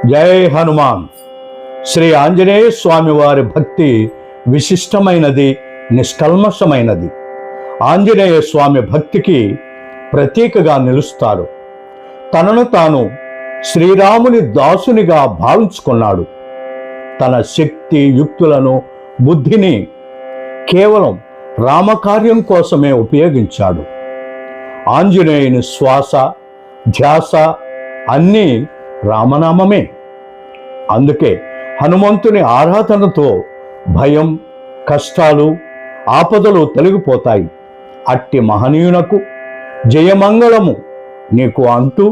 జై హనుమాన్. శ్రీ ఆంజనేయ స్వామి వారి భక్తి విశిష్టమైనది, నిష్కల్మషమైనది. ఆంజనేయ స్వామి భక్తికి ప్రతీకగా నిలుస్తారు. తనను తాను శ్రీరాముని దాసునిగా భావించుకున్నాడు. తన శక్తి యుక్తులను, బుద్ధిని కేవలం రామకార్యం కోసమే ఉపయోగించాడు. ఆంజనేయుని శ్వాస, ధ్యాస అన్నీ రామనామమే. అందుకే హనుమంతుని ఆరాధనతో భయం, కష్టాలు, ఆపదలు తొలగిపోతాయి. అట్టి మహనీయునకు జయమంగళము నీకు అంటూ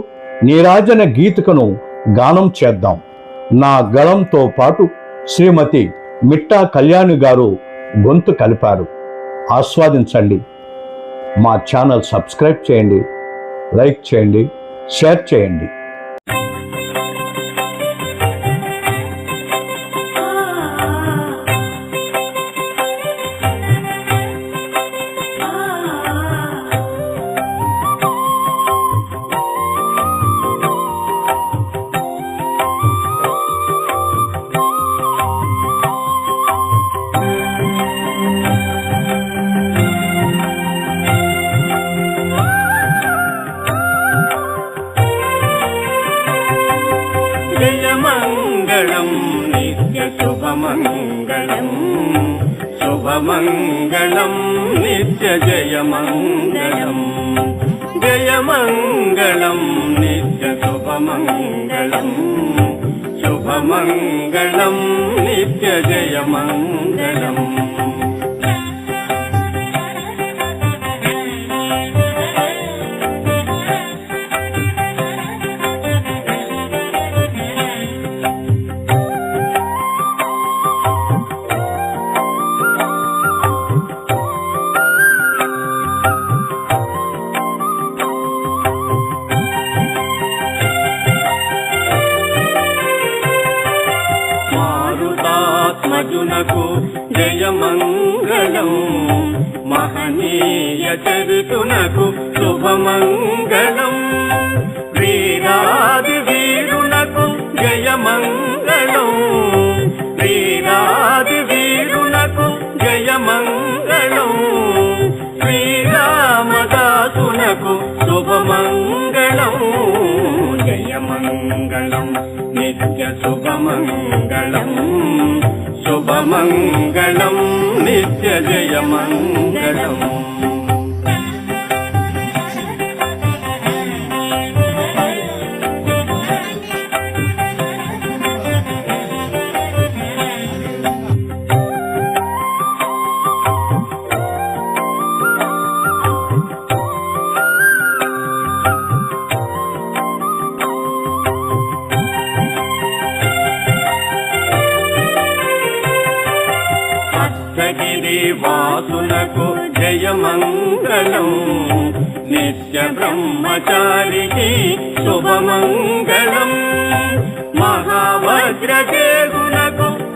నీరాజన గీతికను గానం చేద్దాం. నా గళంతో పాటు శ్రీమతి మిట్టా కళ్యాణి గారు గొంతు కలిపారు. ఆస్వాదించండి. మా ఛానల్ సబ్స్క్రైబ్ చేయండి, లైక్ చేయండి, షేర్ చేయండి. జయమంగళం నిత్య శుభమంగళం, శుభమంగళం నిత్య జయమంగళం. జయమంగళం నిత్య శుభమంగళం, శుభమంగళం నిత్య జయమంగళం. మారుతాత్మజునకు జయమంగళం, మహనీయ చరితునకు శుభమంగళం. వీరాది వీరునకు జయమంగళం, వీరాది వీరునకు జయమంగళం. శ్రీరామదాసునకు శుభమంగళం. జయమంగళం నిత్య శుభమంగళం, శుభమంగళం నిత్య జయమంగళం. వాసునకు జయమంగళం, నిత్య బ్రహ్మచారికి శుభమంగళం. మహావజ్రదేగునకు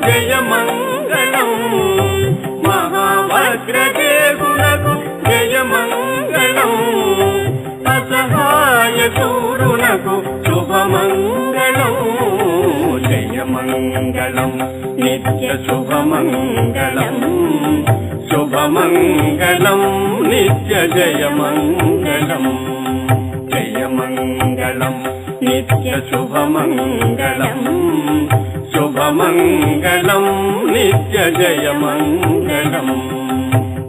జయమంగళం, మహావజ్రదేగునకు జయమంగళం. అసహాయ శూరునకు శుభమంగళం. జయమంగళం నిత్య శుభమంగళం, శుభమంగళం నిత్య జయమంగళం. జయమంగళం నిత్య శుభమంగళం, శుభమంగళం నిత్య జయమంగళం.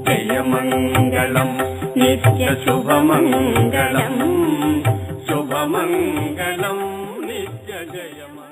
జయమంగళం నిత్య శుభమంగళం, శుభమంగళం నిత్య జయమంగళం.